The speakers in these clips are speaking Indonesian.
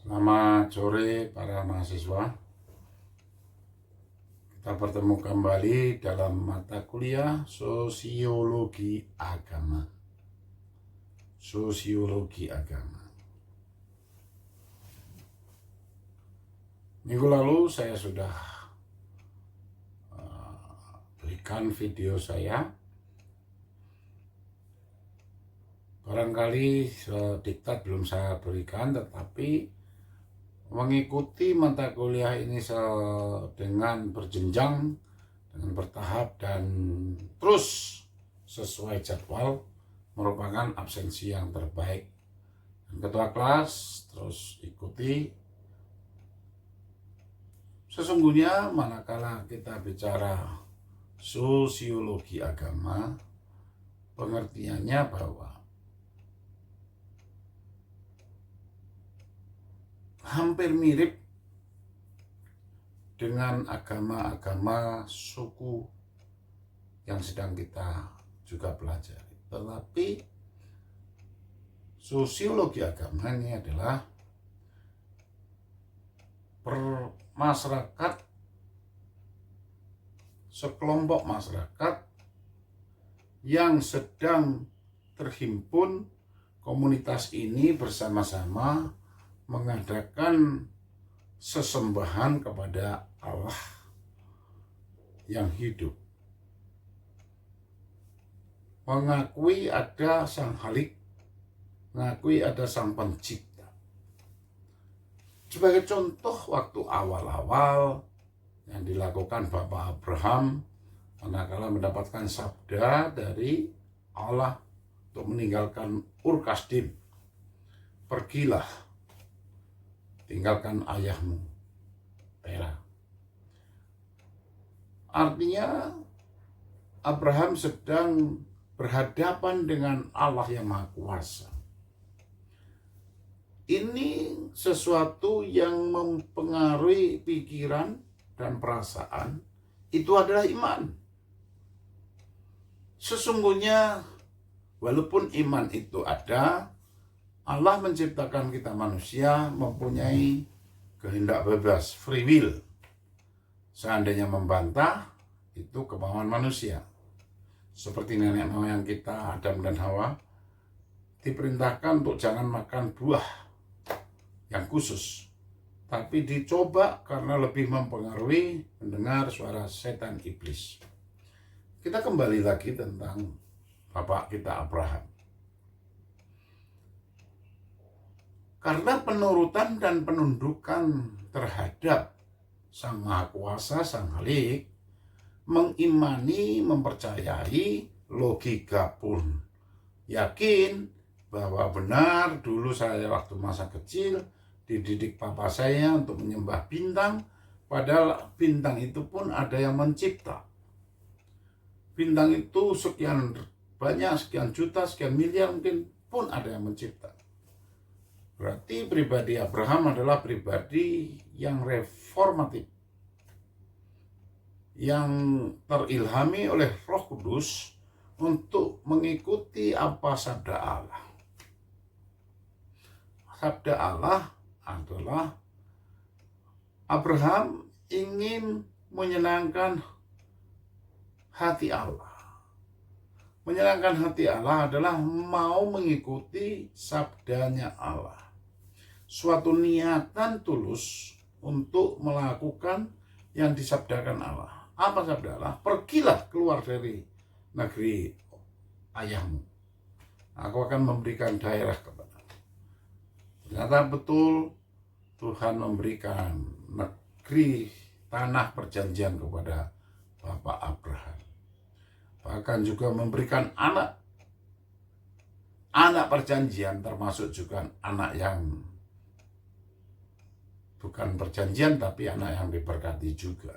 Selamat sore para mahasiswa. Kita bertemu kembali dalam mata kuliah Sosiologi Agama. Sosiologi Agama. Minggu lalu saya sudah berikan video saya. Barangkali diktat belum saya berikan, tetapi mengikuti mata kuliah ini dengan berjenjang, dengan bertahap, dan terus sesuai jadwal merupakan absensi yang terbaik. Dan ketua kelas terus ikuti. Sesungguhnya manakala kita bicara sosiologi agama, pengertiannya bahwa hampir mirip dengan agama-agama suku yang sedang kita juga pelajari. Tetapi sosiologi agama ini adalah masyarakat, sekelompok masyarakat yang sedang terhimpun. Komunitas ini bersama-sama mengadakan sesembahan kepada Allah yang hidup, mengakui ada Sang Khalik, mengakui ada Sang Pencipta. Sebagai contoh, waktu awal-awal yang dilakukan Bapak Abraham manakala mendapatkan sabda dari Allah untuk meninggalkan Ur Kasdim, pergilah, tinggalkan ayahmu, Tera. Artinya Abraham sedang berhadapan dengan Allah yang Maha Kuasa. Ini sesuatu yang mempengaruhi pikiran dan perasaan, itu adalah iman. Sesungguhnya walaupun iman itu ada, Allah menciptakan kita manusia mempunyai kehendak bebas, free will. Seandainya membantah, itu kemauan manusia. Seperti nenek moyang kita, Adam dan Hawa, diperintahkan untuk jangan makan buah yang khusus. Tapi dicoba karena lebih mempengaruhi mendengar suara setan iblis. Kita kembali lagi tentang Bapak kita Abraham. Karena penurutan dan penundukan terhadap Sang Maha Kuasa, Sang Khalik, mengimani, mempercayai, logika pun yakin bahwa benar dulu saya waktu masa kecil dididik papa saya untuk menyembah bintang, padahal bintang itu pun ada yang mencipta. Bintang itu sekian banyak, sekian juta, sekian miliar mungkin pun ada yang mencipta. Berarti pribadi Abraham adalah pribadi yang reformatif, yang terilhami oleh Roh Kudus untuk mengikuti apa sabda Allah. Sabda Allah adalah Abraham ingin menyenangkan hati Allah. Menyenangkan hati Allah adalah mau mengikuti sabdanya Allah. Suatu niatan tulus untuk melakukan yang disabdakan Allah. Apa sabda Allah? Pergilah keluar dari negeri ayahmu. Aku akan memberikan daerah kepadamu. Ternyata betul Tuhan memberikan negeri tanah perjanjian kepada Bapak Abraham. Bahkan juga memberikan anak perjanjian, termasuk juga anak yang bukan perjanjian tapi anak yang diberkati juga.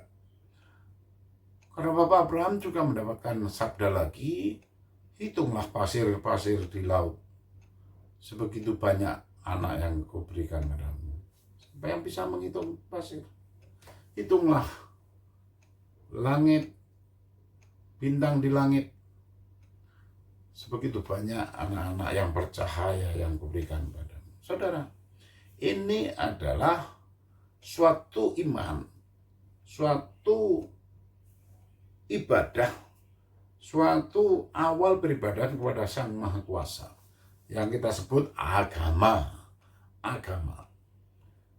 Karena Bapak Abraham juga mendapatkan sabda lagi, hitunglah pasir-pasir di laut, sebegitu banyak anak yang kuberikan padamu. Siapa yang bisa menghitung pasir? Hitunglah langit, bintang di langit, sebegitu banyak anak-anak yang bercahaya yang kuberikan padamu. Saudara, Ini adalah suatu iman, suatu ibadah, suatu awal beribadah kepada Sang Maha Kuasa yang kita sebut agama.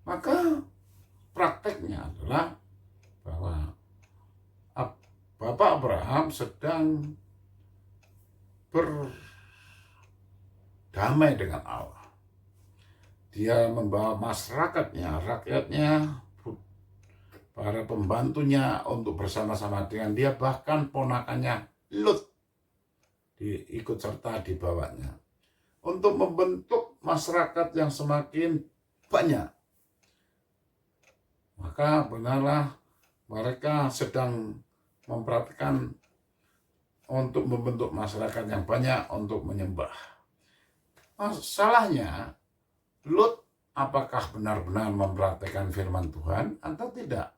Maka prakteknya adalah bahwa Bapak Abraham sedang berdamai dengan Allah. Dia membawa masyarakatnya, rakyatnya, para pembantunya untuk bersama-sama dengan dia, bahkan ponakannya Lut ikut serta dibawanya untuk membentuk masyarakat yang semakin banyak. Maka benarlah mereka sedang memperhatikan untuk membentuk masyarakat yang banyak untuk menyembah. Masalahnya, Lut apakah benar-benar memperhatikan firman Tuhan atau tidak?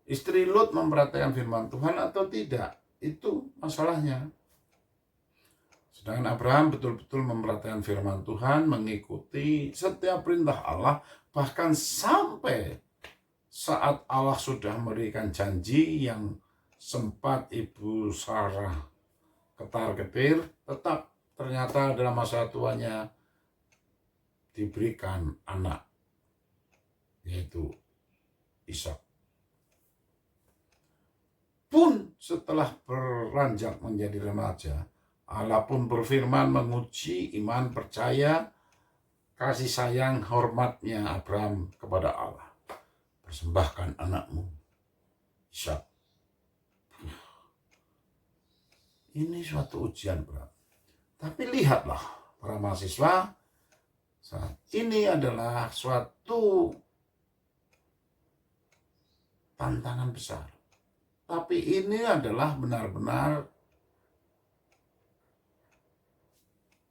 Istri Lut memperhatikan firman Tuhan atau tidak? Itu masalahnya. Sedangkan Abraham betul-betul memperhatikan firman Tuhan, mengikuti setiap perintah Allah, bahkan sampai saat Allah sudah memberikan janji yang sempat Ibu Sarah ketar-ketir, tetap ternyata dalam masa tuanya diberikan anak, yaitu Ishak. Pun setelah beranjak menjadi remaja, Allah pun berfirman menguji iman, percaya, kasih sayang, hormatnya Abraham kepada Allah. Persembahkan anakmu, Ishak. Ini suatu ujian berat. Tapi lihatlah para mahasiswa, saat ini adalah suatu tantangan besar. Tapi ini adalah benar-benar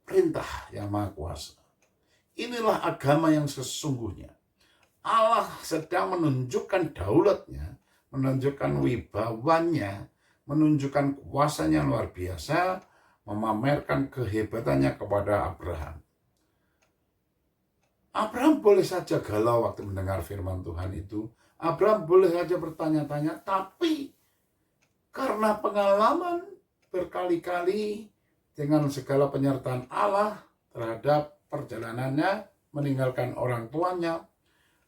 perintah yang Maha Kuasa. Inilah agama yang sesungguhnya. Allah sedang menunjukkan daulatnya, menunjukkan wibawanya, menunjukkan kuasanya luar biasa, memamerkan kehebatannya kepada Abraham. Abraham boleh saja galau waktu mendengar firman Tuhan itu. Abraham boleh saja bertanya-tanya, tapi karena pengalaman berkali-kali dengan segala penyertaan Allah terhadap perjalanannya meninggalkan orang tuanya,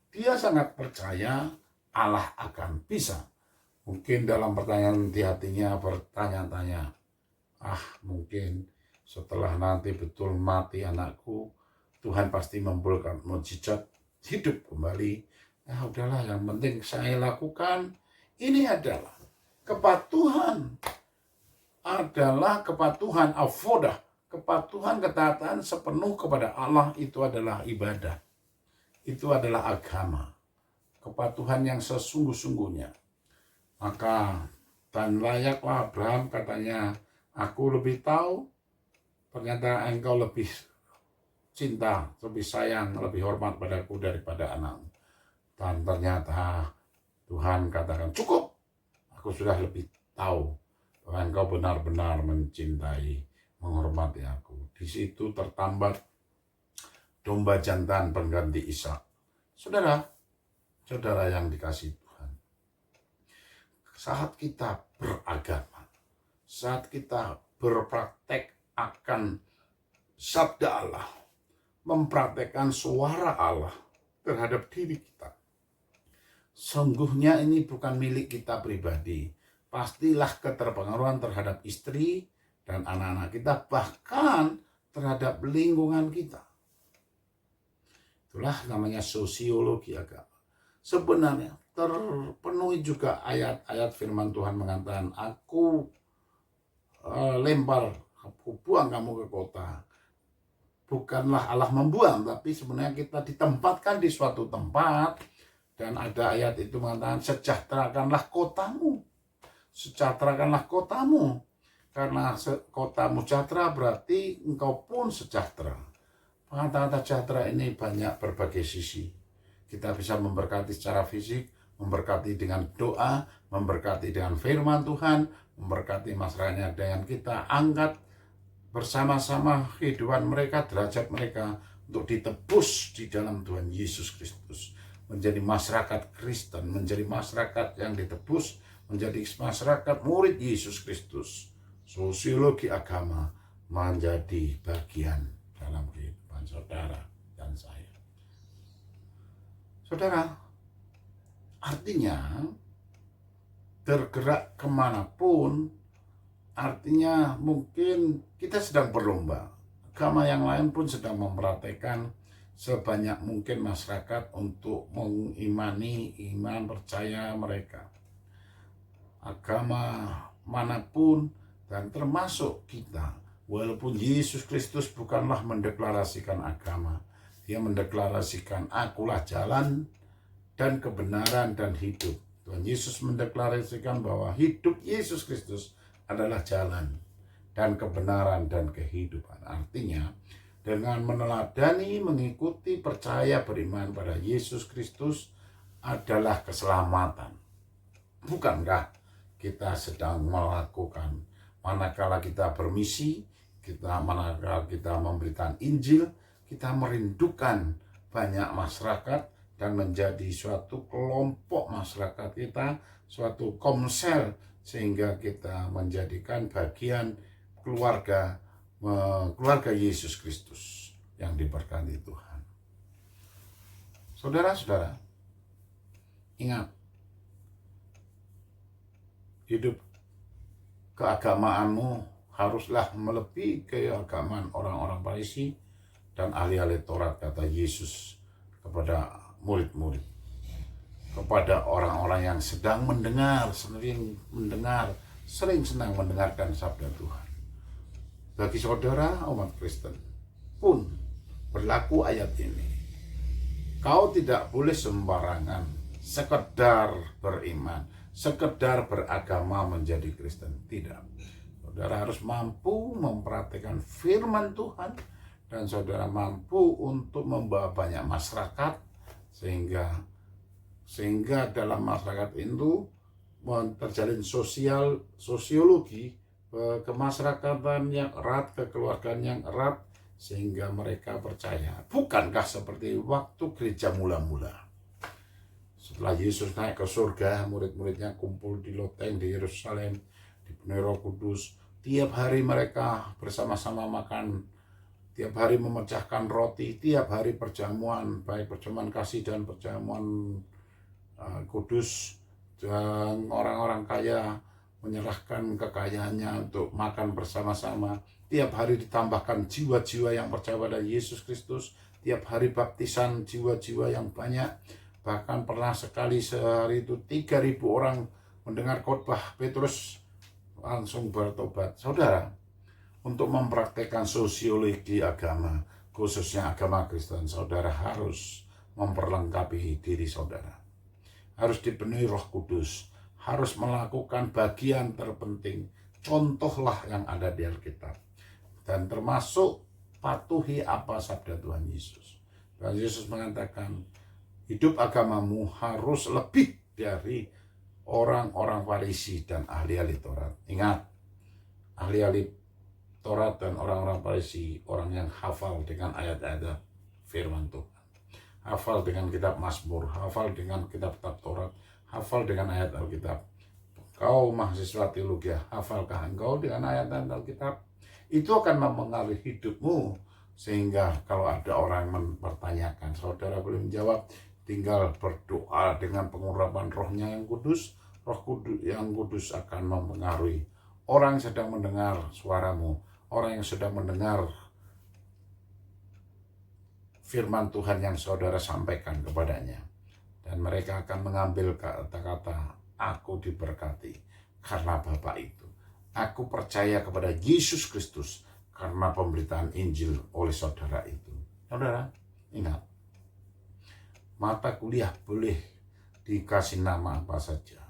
dia sangat percaya Allah akan bisa. Mungkin dalam pertanyaan di hatinya bertanya-tanya, mungkin setelah nanti betul mati anakku, Tuhan pasti memberikan mukjizat hidup kembali. Udahlah, yang penting saya lakukan. Ini adalah kepatuhan. Adalah kepatuhan avodah. Kepatuhan, ketaatan sepenuh kepada Allah, itu adalah ibadah. Itu adalah agama. Kepatuhan yang sesungguh-sungguhnya. Maka, dan layaklah Abraham katanya, aku lebih tahu, ternyata engkau lebih cinta, lebih sayang, lebih hormat padaku daripada anakmu. Dan ternyata Tuhan katakan, cukup, aku sudah lebih tahu bahwa engkau benar-benar mencintai, menghormati aku. Di situ tertambat domba jantan pengganti Ishak. Saudara yang dikasihi Tuhan, saat kita beragama, saat kita berpraktek akan sabda Allah, mempraktekkan suara Allah terhadap diri kita, sungguhnya ini bukan milik kita pribadi. Pastilah keterpengaruhan terhadap istri dan anak-anak kita, bahkan terhadap lingkungan kita. Itulah namanya sosiologi agama. Sebenarnya terpenuhi juga ayat-ayat firman Tuhan mengatakan, aku buang kamu ke kota. Bukanlah Allah membuang, tapi sebenarnya kita ditempatkan di suatu tempat. Dan ada ayat itu mengatakan, sejahterakanlah kotamu. Sejahterakanlah kotamu. Karena kotamu sejahtera berarti engkau pun sejahtera. Kata-kata sejahtera ini banyak berbagai sisi. Kita bisa memberkati secara fisik, memberkati dengan doa, memberkati dengan firman Tuhan, memberkati masyarakatnya dengan kita angkat bersama-sama kehidupan mereka, derajat mereka untuk ditebus di dalam Tuhan Yesus Kristus, menjadi masyarakat Kristen, menjadi masyarakat yang ditebus, menjadi masyarakat murid Yesus Kristus. Sosiologi agama menjadi bagian dalam kehidupan saudara dan saya. Saudara, artinya tergerak kemanapun, artinya mungkin kita sedang berlomba. Agama yang lain pun sedang mempraktekkan sebanyak mungkin masyarakat untuk mengimani iman percaya mereka. Agama manapun dan termasuk kita, walaupun Yesus Kristus bukanlah mendeklarasikan agama, dia mendeklarasikan akulah jalan dan kebenaran dan hidup. Tuhan Yesus mendeklarasikan bahwa hidup Yesus Kristus adalah jalan dan kebenaran dan kehidupan. Artinya, dengan meneladani, mengikuti, percaya, beriman pada Yesus Kristus adalah keselamatan. Bukankah kita sedang melakukan, manakala kita bermisi, manakala kita memberikan Injil, kita merindukan banyak masyarakat dan menjadi suatu kelompok masyarakat kita, suatu komsel, sehingga kita menjadikan bagian keluarga Yesus Kristus yang diberkati Tuhan. Saudara-saudara, ingat, hidup keagamaanmu haruslah melebihi keagamaan orang-orang Farisi dan ahli-ahli Taurat, kata Yesus kepada murid-murid, kepada orang-orang yang sedang mendengar, sering senang mendengarkan sabda Tuhan. Bagi saudara umat Kristen pun berlaku ayat ini. Kau tidak boleh sembarangan sekedar beriman, sekedar beragama menjadi Kristen. Tidak. Saudara harus mampu mempraktikkan firman Tuhan, dan saudara mampu untuk membawa banyak masyarakat, sehingga dalam masyarakat itu terjalin sosiologi kemasyarakatan yang erat, kekeluargaan yang erat, sehingga mereka percaya. Bukankah seperti waktu gereja mula-mula, setelah Yesus naik ke surga, murid-muridnya kumpul di loteng di Yerusalem, dipenuhi Roh Kudus. Tiap hari mereka bersama-sama makan, tiap hari memecahkan roti, tiap hari perjamuan, baik perjamuan kasih dan perjamuan kudus. Dan orang-orang kaya menyerahkan kekayaannya untuk makan bersama-sama. Tiap hari ditambahkan jiwa-jiwa yang percaya pada Yesus Kristus. Tiap hari baptisan jiwa-jiwa yang banyak. Bahkan pernah sekali sehari itu 3.000 orang mendengar khotbah Petrus langsung bertobat. Saudara, untuk mempraktekkan sosiologi agama, khususnya agama Kristen, saudara harus memperlengkapi diri saudara. Harus dipenuhi Roh Kudus, harus melakukan bagian terpenting, contohlah yang ada di Alkitab, dan termasuk patuhi apa sabda Tuhan Yesus. Tuhan Yesus mengatakan, hidup agamamu harus lebih dari orang-orang Farisi dan ahli-ahli Taurat. Ingat, ahli-ahli Taurat dan orang-orang Farisi, orang yang hafal dengan ayat-ayat firman Tuhan, hafal dengan kitab Mazmur, hafal dengan kitab-kitab Taurat, hafal dengan ayat Alkitab. Kau mahasiswa teologi, hafalkah engkau dengan ayat-ayat Alkitab? Itu akan mempengaruhi hidupmu, sehingga kalau ada orang mempertanyakan, saudara boleh menjawab, tinggal berdoa dengan pengurapan Rohnya yang kudus. Roh Kudus yang kudus akan mempengaruhi orang yang sedang mendengar suaramu, orang yang sedang mendengar firman Tuhan yang saudara sampaikan kepadanya. Dan mereka akan mengambil kata-kata, aku diberkati karena Bapa itu. Aku percaya kepada Yesus Kristus karena pemberitaan Injil oleh saudara itu. Saudara, ingat, mata kuliah boleh dikasih nama apa saja.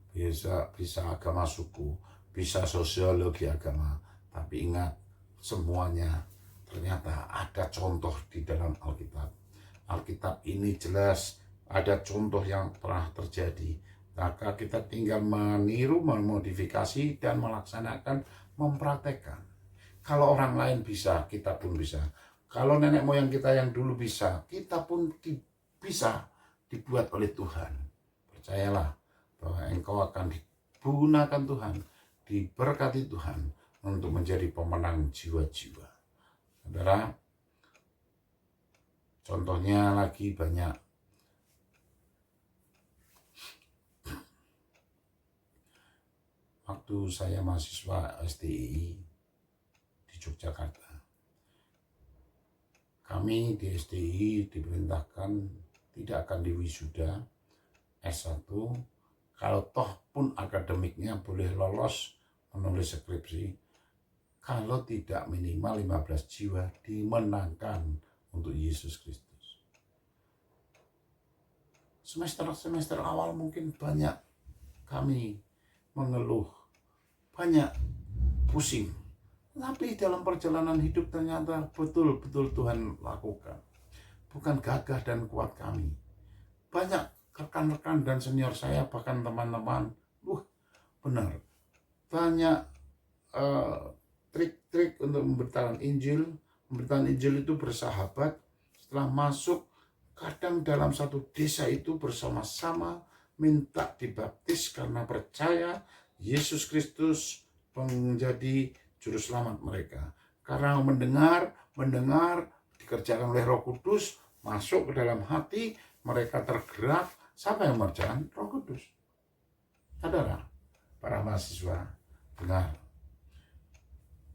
Bisa agama suku, bisa sosiologi agama. Tapi ingat, semuanya ternyata ada contoh di dalam Alkitab. Alkitab ini jelas ada contoh yang pernah terjadi. Maka kita tinggal meniru, memodifikasi, dan melaksanakan, mempraktekkan. Kalau orang lain bisa, kita pun bisa. Kalau nenek moyang kita yang dulu bisa, kita pun bisa dibuat oleh Tuhan. Percayalah bahwa engkau akan digunakan Tuhan, diberkati Tuhan untuk menjadi pemenang jiwa-jiwa. Saudara, contohnya lagi banyak. Waktu saya mahasiswa STI di Yogyakarta, kami di STI diperintahkan tidak akan diwisuda S1, kalau toh pun akademiknya boleh lolos menulis skripsi, kalau tidak minimal 15 jiwa dimenangkan untuk Yesus Kristus. Semester awal mungkin banyak kami mengeluh, banyak pusing. Tapi dalam perjalanan hidup ternyata betul-betul Tuhan lakukan. Bukan gagah dan kuat kami. Banyak rekan-rekan dan senior saya, bahkan teman-teman, benar, banyak trik-trik untuk memberitakan Injil. Memberitakan Injil itu bersahabat. Setelah masuk, kadang dalam satu desa itu bersama-sama minta dibaptis karena percaya Yesus Kristus menjadi juru selamat mereka. Karena mendengar dikerjakan oleh Roh Kudus, masuk ke dalam hati, mereka tergerak. Siapa yang mengerjakan? Roh Kudus. Saudara, para mahasiswa, dengar,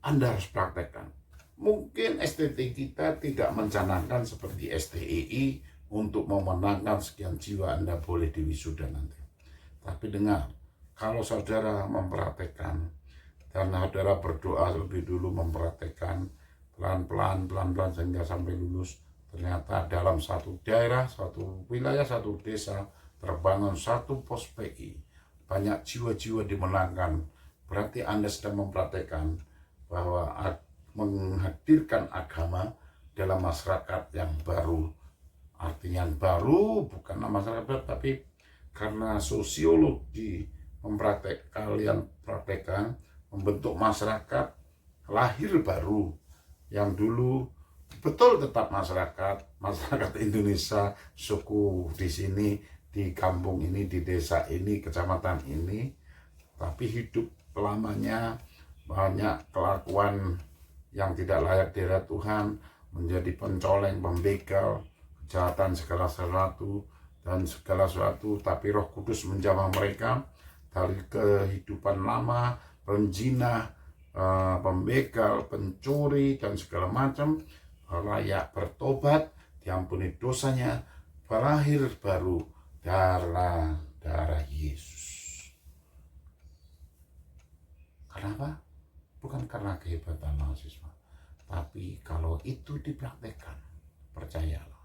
Anda harus praktekkan. Mungkin STT kita tidak mencanangkan seperti STII untuk memenangkan sekian jiwa Anda boleh diwisuda nanti. Tapi dengar, kalau saudara mempraktekkan dan saudara berdoa lebih dulu, mempraktekkan pelan-pelan sehingga sampai lulus, ternyata dalam satu daerah, satu wilayah, satu desa terbangun satu pos PI, banyak jiwa-jiwa dimenangkan. Berarti Anda sedang mempraktekkan bahwa menghadirkan agama dalam masyarakat yang baru. Artinya yang baru bukan masyarakat, tapi karena sosiologi kalian praktekkan, membentuk masyarakat lahir baru yang dulu betul tetap masyarakat Indonesia, suku di sini, di kampung ini, di desa ini, kecamatan ini, tapi hidup lamanya banyak kelakuan yang tidak layak di hadapan Tuhan, menjadi pencoleng, pembegal, kejahatan segala sesuatu, tapi Roh Kudus menjamah mereka dari kehidupan lama, penzina, pembegal, pencuri, dan segala macam, layak bertobat, diampuni dosanya, berlahir baru darah Yesus. Kenapa? Bukan karena kehebatan mahasiswa, tapi kalau itu dipraktekkan, percayalah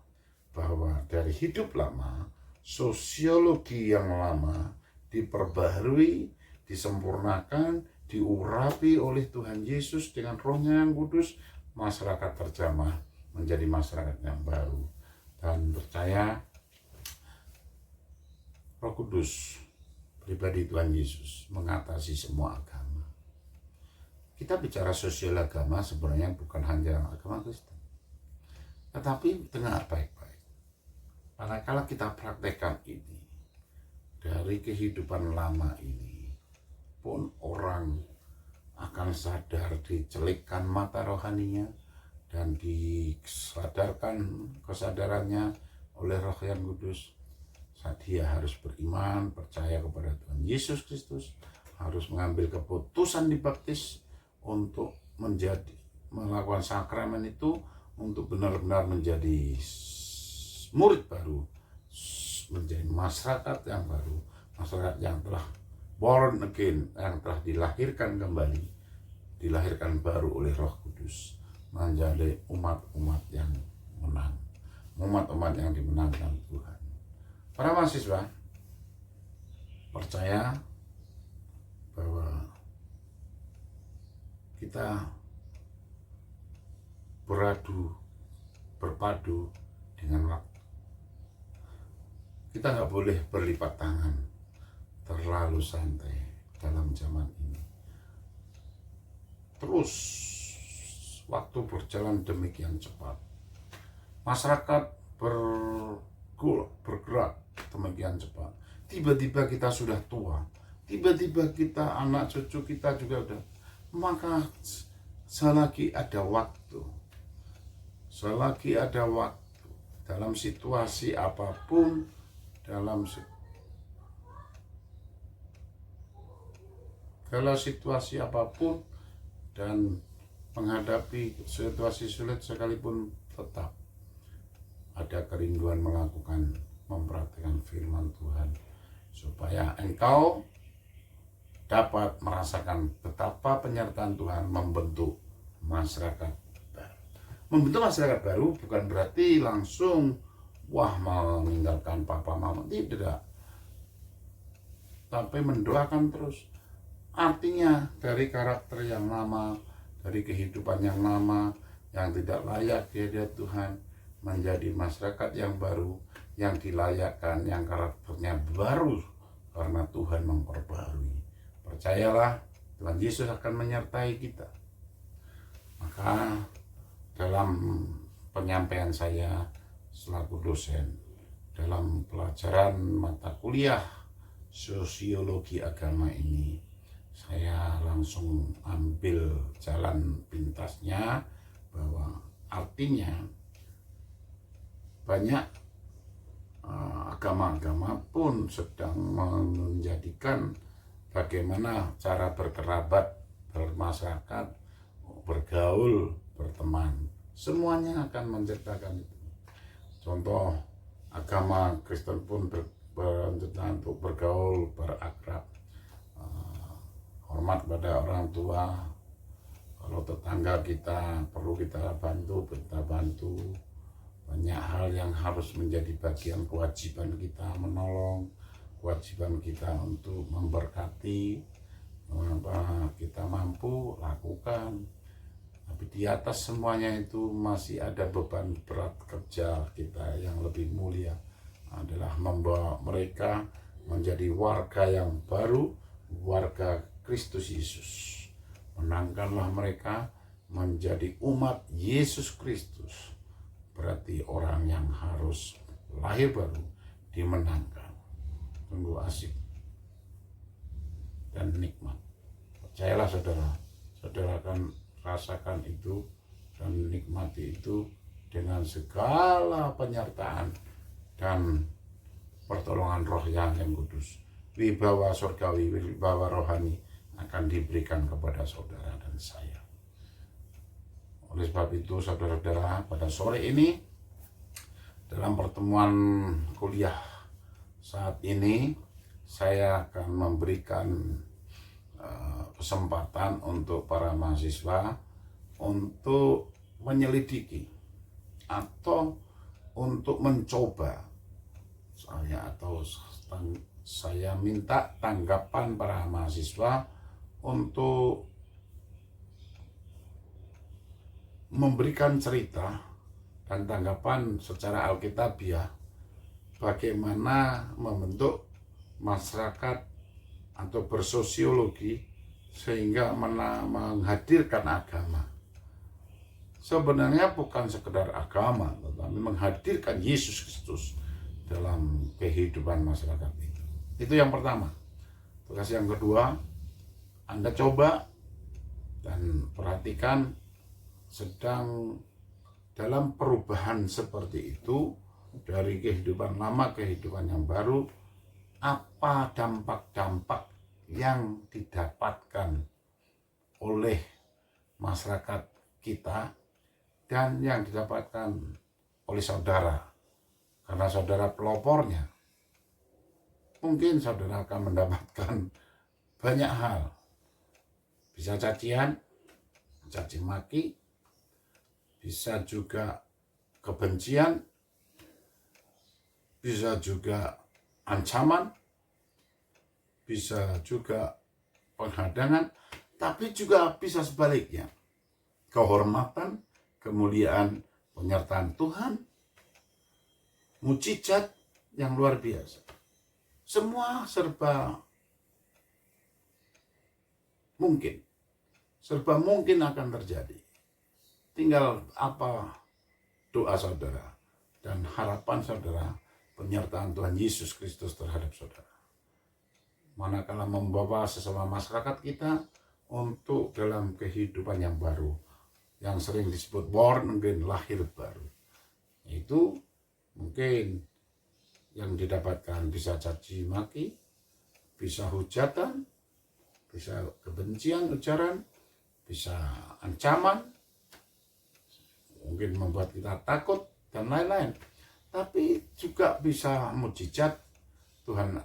bahwa dari hidup lama, sosiologi yang lama diperbaharui, disempurnakan, diurapi oleh Tuhan Yesus dengan Roh-Nya yang kudus, masyarakat terjamah menjadi masyarakat yang baru. Dan percaya Roh Kudus, pribadi Tuhan Yesus, mengatasi semua agama. Kita bicara sosial agama sebenarnya bukan hanya agama Kristen. Tetapi dengar baik-baik. Manakala kita praktekkan ini, dari kehidupan lama ini, pun orang akan sadar, dicelikkan mata rohaninya, dan disadarkan kesadarannya oleh Roh yang Kudus. Dia harus beriman, percaya kepada Tuhan Yesus Kristus, harus mengambil keputusan dibaptis untuk melakukan sakramen itu, untuk benar-benar menjadi murid baru, menjadi masyarakat yang baru, masyarakat yang telah born again, yang telah dilahirkan kembali, dilahirkan baru oleh Roh Kudus, menjadi umat-umat yang menang, umat-umat yang dimenangkan Tuhan. Para mahasiswa, percaya bahwa kita berpadu dengan waktu. Kita nggak boleh berlipat tangan, terlalu santai dalam zaman ini. Terus waktu berjalan demikian cepat. Masyarakat bergerak demikian cepat. Tiba-tiba kita sudah tua, tiba-tiba kita anak cucu kita juga udah. Maka selagi ada waktu, dalam situasi apapun, dalam situasi apapun dan menghadapi situasi sulit sekalipun, tetap ada kerinduan mempraktikkan firman Tuhan, supaya engkau dapat merasakan betapa penyertaan Tuhan membentuk masyarakat baru. Membentuk masyarakat baru bukan berarti langsung meninggalkan papa mama, tidak, tapi mendoakan terus. Artinya dari karakter yang lama, dari kehidupan yang lama yang tidak layak di hadirat Tuhan, menjadi masyarakat yang baru, yang dilayakkan, yang karakternya baru karena Tuhan memperbarui. Percayalah, Tuhan Yesus akan menyertai kita. Maka dalam penyampaian saya selaku dosen dalam pelajaran mata kuliah sosiologi agama ini, saya langsung ambil jalan pintasnya bahwa artinya banyak agama-agama pun sedang menjadikan bagaimana cara berkerabat, bermasyarakat, bergaul, berteman. Semuanya akan menceritakan itu. Contoh, agama Kristen pun bercerita untuk bergaul, berakrab, hormat pada orang tua. Kalau tetangga kita perlu kita bantu, kita bantu. Banyak hal yang harus menjadi bagian kewajiban kita menolong, kewajiban kita untuk memberkati. Apa kita mampu lakukan. Tapi di atas semuanya itu masih ada beban berat kerja kita yang lebih mulia, adalah membawa mereka menjadi warga yang baru, warga Kristus Yesus. Menangkanlah mereka menjadi umat Yesus Kristus. Berarti orang yang harus lahir baru dimenangkan. Tunggu asik dan nikmat. Percayalah saudara, saudara akan rasakan itu dan nikmati itu dengan segala penyertaan dan pertolongan Roh yang kudus. Wibawa surgawi, wibawa rohani akan diberikan kepada saudara dan saya. Oleh sebab itu, saudara-saudara, pada sore ini dalam pertemuan kuliah saat ini saya akan memberikan kesempatan untuk para mahasiswa untuk menyelidiki atau untuk mencoba saya minta tanggapan para mahasiswa untuk memberikan cerita dan tanggapan secara alkitabiah bagaimana membentuk masyarakat atau bersosiologi sehingga menghadirkan agama. Sebenarnya bukan sekedar agama, tetapi menghadirkan Yesus Kristus dalam kehidupan masyarakat itu. Itu yang pertama. Tugas yang kedua, Anda coba dan perhatikan sedang dalam perubahan seperti itu, dari kehidupan lama kehidupan yang baru, apa dampak-dampak yang didapatkan oleh masyarakat kita dan yang didapatkan oleh saudara, karena saudara pelopornya. Mungkin saudara akan mendapatkan banyak hal, bisa cacian, caci maki, bisa juga kebencian, bisa juga ancaman, bisa juga penghadangan, tapi juga bisa sebaliknya, kehormatan, kemuliaan, penyertaan Tuhan, mukjizat yang luar biasa. Semua serba mungkin akan terjadi. Tinggal apa doa saudara dan harapan saudara penyertaan Tuhan Yesus Kristus terhadap saudara. Manakala membawa sesama masyarakat kita untuk dalam kehidupan yang baru, yang sering disebut born again, lahir baru. Itu mungkin yang didapatkan bisa caci maki, bisa hujatan, bisa kebencian, ujaran, bisa ancaman, mungkin membuat kita takut dan lain-lain. Tapi juga bisa mukjizat Tuhan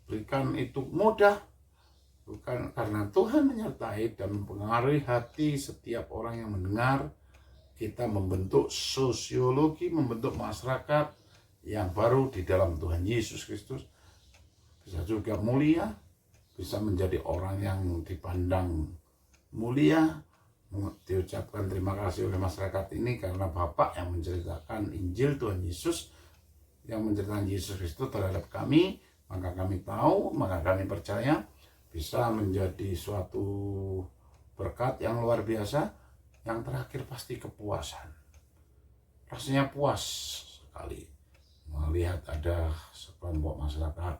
berikan itu mudah, bukan karena Tuhan menyertai dan mempengaruhi hati setiap orang yang mendengar. Kita membentuk sosiologi, membentuk masyarakat yang baru di dalam Tuhan Yesus Kristus. Bisa juga mulia, bisa menjadi orang yang dipandang mulia, diucapkan terima kasih oleh masyarakat ini karena Bapak yang menceritakan Injil Tuhan Yesus, yang menceritakan Yesus Kristus terhadap kami, maka kami tahu, maka kami percaya bisa menjadi suatu berkat yang luar biasa. Yang terakhir pasti kepuasan. Rasanya puas sekali melihat ada sekelompok masyarakat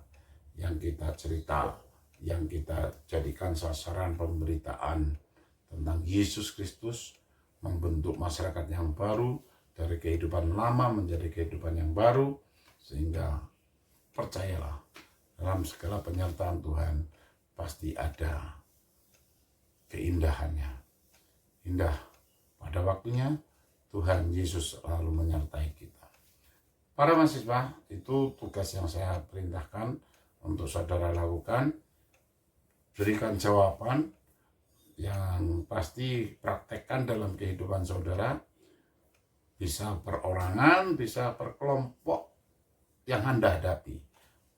yang kita cerita, yang kita jadikan sasaran pemberitaan tentang Yesus Kristus, membentuk masyarakat yang baru, dari kehidupan lama menjadi kehidupan yang baru, sehingga percayalah, dalam segala penyertaan Tuhan pasti ada keindahannya. Indah pada waktunya Tuhan Yesus selalu menyertai kita. Para mahasiswa, itu tugas yang saya perintahkan untuk saudara lakukan. Berikan jawaban yang pasti, praktekkan dalam kehidupan saudara. Bisa perorangan, bisa per kelompok yang Anda hadapi.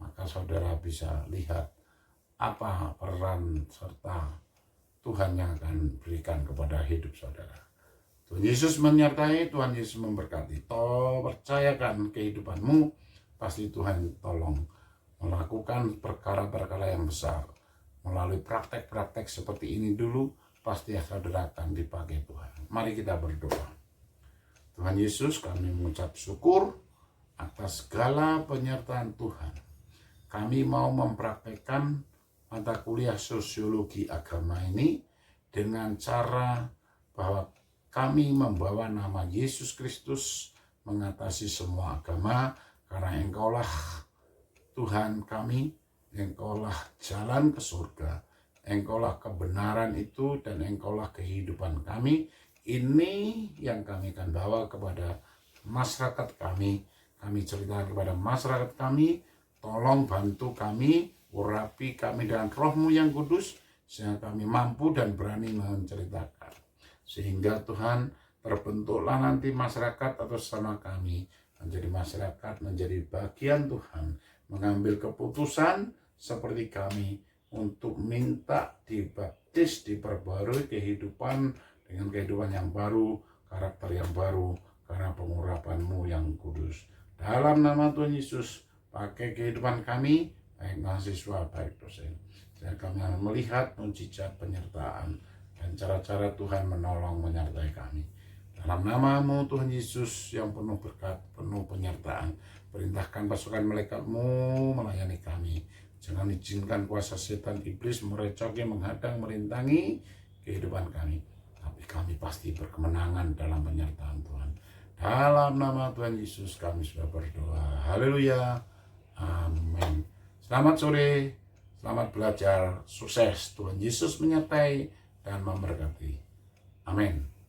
Maka saudara bisa lihat apa peran serta Tuhan yang akan berikan kepada hidup saudara. Tuhan Yesus menyertai, Tuhan Yesus memberkati. Percayakan kehidupanmu, pasti Tuhan tolong melakukan perkara-perkara yang besar. Melalui praktek-praktek seperti ini dulu, pasti saudara akan dipakai Tuhan. Mari kita berdoa. Tuhan Yesus, kami mengucap syukur atas segala penyertaan Tuhan. Kami mau mempraktekkan mata kuliah sosiologi agama ini dengan cara bahwa kami membawa nama Yesus Kristus mengatasi semua agama, karena Engkaulah Tuhan kami, Engkaulah jalan ke surga, Engkaulah kebenaran itu, dan Engkaulah kehidupan kami. Ini yang kami akan bawa kepada masyarakat kami. Kami ceritakan kepada masyarakat kami, tolong bantu kami, urapi kami dengan Roh-Mu yang kudus, sehingga kami mampu dan berani menceritakan. Sehingga Tuhan, terbentuklah nanti masyarakat atau sesama kami menjadi masyarakat, menjadi bagian Tuhan, mengambil keputusan seperti kami untuk minta dibaptis, diperbarui kehidupan dengan kehidupan yang baru, karakter yang baru, karena pengurapan-Mu yang kudus. Dalam nama Tuhan Yesus, pakai kehidupan kami, baik mahasiswa, baik dosen. Dan kami akan melihat mujizat penyertaan dan cara-cara Tuhan menolong menyertai kami. Dalam nama-Mu Tuhan Yesus yang penuh berkat, penuh penyertaan, perintahkan pasukan malaikat-Mu melayani kami. Jangan izinkan kuasa setan iblis merecoki, menghadang, merintangi kehidupan kami. Tapi kami pasti berkemenangan dalam penyertaan Tuhan. Dalam nama Tuhan Yesus kami sudah berdoa. Haleluya. Amin. Selamat sore, selamat belajar, sukses. Tuhan Yesus menyertai dan memberkati. Amin.